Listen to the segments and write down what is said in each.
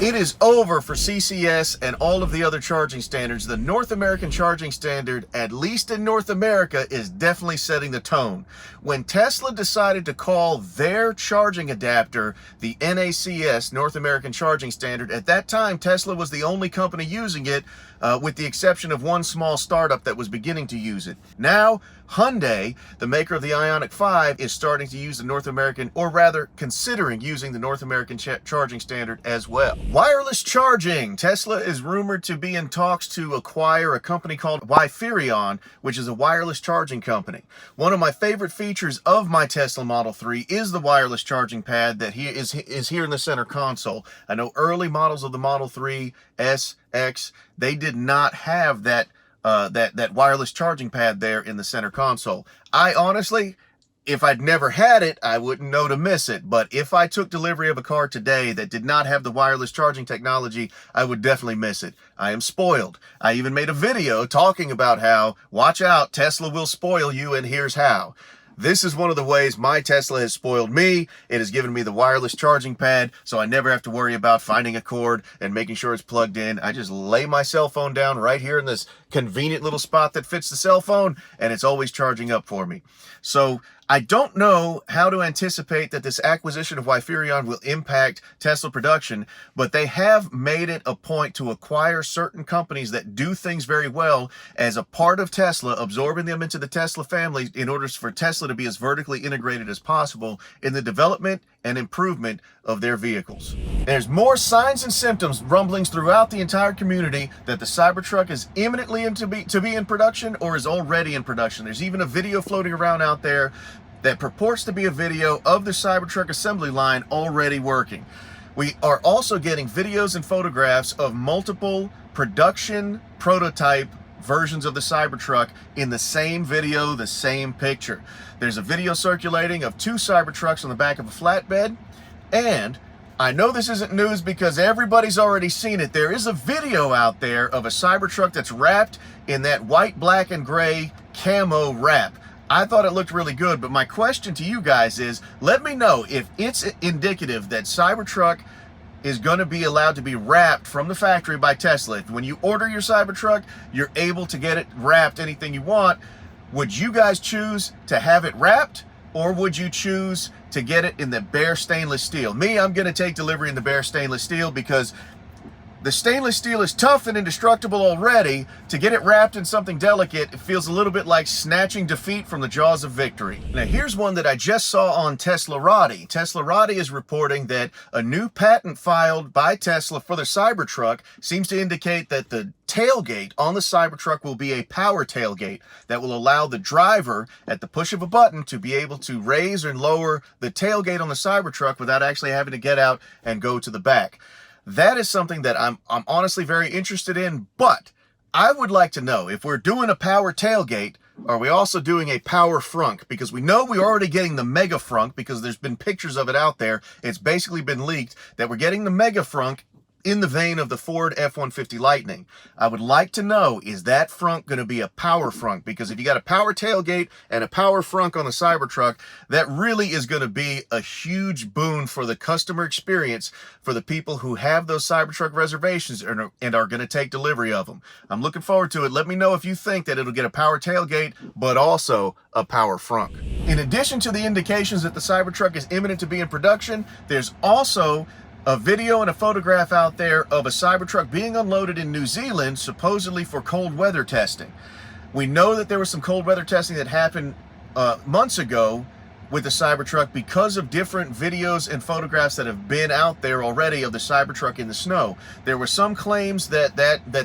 It is over for CCS and all of the other charging standards. The North American charging standard, at least in North America, is definitely setting the tone. When Tesla decided to call their charging adapter the NACS, North American Charging Standard, at that time Tesla was the only company using it, with the exception of one small startup that was beginning to use it. Now, Hyundai, the maker of the Ioniq 5, is starting to use the North American, or rather considering using the North American charging standard as well. Wireless charging. Tesla is rumored to be in talks to acquire a company called Wi-Firion, which is a wireless charging company. One of my favorite features of my Tesla Model 3 is the wireless charging pad that is here in the center console. I know early models of the Model 3, S, X, they did not have that that wireless charging pad there in the center console. I honestly, if I'd never had it, I wouldn't know to miss it. But if I took delivery of a car today that did not have the wireless charging technology, I would definitely miss it. I am spoiled. I even made a video talking about how, watch out, Tesla will spoil you, and here's how. This is one of the ways my Tesla has spoiled me. It has given me the wireless charging pad, so I never have to worry about finding a cord and making sure it's plugged in. I just lay my cell phone down right here in this convenient little spot that fits the cell phone, and it's always charging up for me. So I don't know how to anticipate that this acquisition of Wi-Firion will impact Tesla production, but they have made it a point to acquire certain companies that do things very well as a part of Tesla, absorbing them into the Tesla family in order for Tesla to be as vertically integrated as possible in the development and improvement of their vehicles. There's more signs and symptoms, rumblings throughout the entire community that the Cybertruck is imminently to be in production or is already in production. There's even a video floating around out there that purports to be a video of the Cybertruck assembly line already working. We are also getting videos and photographs of multiple production prototype versions of the Cybertruck in the same video, the same picture. There's a video circulating of two Cybertrucks on the back of a flatbed, and I know this isn't news because everybody's already seen it. There is a video out there of a Cybertruck that's wrapped in that white, black, and gray camo wrap. I thought it looked really good, but my question to you guys is, let me know if it's indicative that Cybertruck is going to be allowed to be wrapped from the factory by Tesla. When you order your Cybertruck, you're able to get it wrapped anything you want. Would you guys choose to have it wrapped, or would you choose to get it in the bare stainless steel? Me, I'm going to take delivery in the bare stainless steel because the stainless steel is tough and indestructible already. To get it wrapped in something delicate, it feels a little bit like snatching defeat from the jaws of victory. Now, here's one that I just saw on Teslarati. Teslarati is reporting that a new patent filed by Tesla for the Cybertruck seems to indicate that the tailgate on the Cybertruck will be a power tailgate that will allow the driver, at the push of a button, to be able to raise and lower the tailgate on the Cybertruck without actually having to get out and go to the back. That is something that I'm honestly very interested in, but I would like to know, if we're doing a power tailgate, are we also doing a power frunk? Because we know we're already getting the mega frunk because there's been pictures of it out there. It's basically been leaked that we're getting the mega frunk in the vein of the Ford F-150 Lightning. I would like to know, is that frunk going to be a power frunk? Because if you got a power tailgate and a power frunk on the Cybertruck, that really is going to be a huge boon for the customer experience for the people who have those Cybertruck reservations and are going to take delivery of them. I'm looking forward to it. Let me know if you think that it'll get a power tailgate, but also a power frunk. In addition to the indications that the Cybertruck is imminent to be in production, there's also a video and a photograph out there of a Cybertruck being unloaded in New Zealand, supposedly for cold weather testing. We know that there was some cold weather testing that happened months ago with the Cybertruck because of different videos and photographs that have been out there already of the Cybertruck in the snow. There were some claims that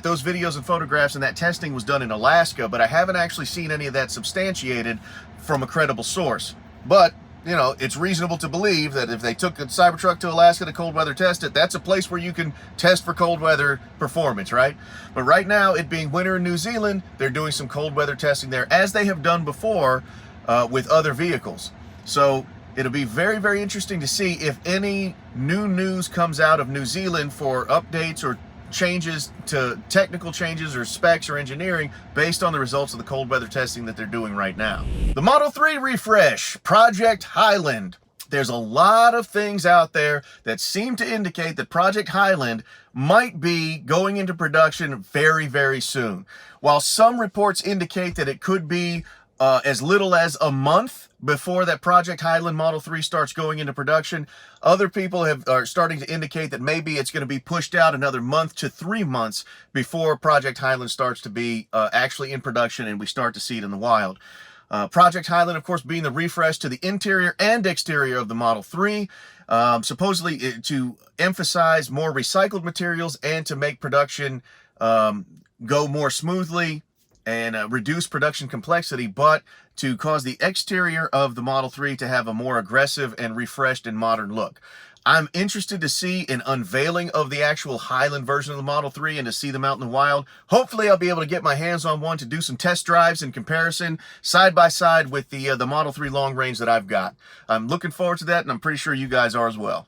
those videos and photographs and that testing was done in Alaska, but I haven't actually seen any of that substantiated from a credible source. But you know, it's reasonable to believe that if they took a Cybertruck to Alaska to cold weather test it, that's a place where you can test for cold weather performance, right? But right now, it being winter in New Zealand, they're doing some cold weather testing there, as they have done before with other vehicles. So it'll be very, very interesting to see if any new news comes out of New Zealand for updates or changes to technical changes or specs or engineering based on the results of the cold weather testing that they're doing right now. The Model 3 refresh, Project Highland. There's a lot of things out there that seem to indicate that Project Highland might be going into production very, very soon. While some reports indicate that it could be as little as a month before that Project Highland Model 3 starts going into production, other people are starting to indicate that maybe it's going to be pushed out another month to 3 months before Project Highland starts to be actually in production and we start to see it in the wild. Project Highland, of course, being the refresh to the interior and exterior of the Model 3, supposedly to emphasize more recycled materials and to make production go more smoothly and reduce production complexity, but to cause the exterior of the Model 3 to have a more aggressive and refreshed and modern look. I'm interested to see an unveiling of the actual Highland version of the Model 3 and to see them out in the wild. Hopefully I'll be able to get my hands on one to do some test drives in comparison side by side with the Model 3 long range that I've got. I'm looking forward to that, and I'm pretty sure you guys are as well.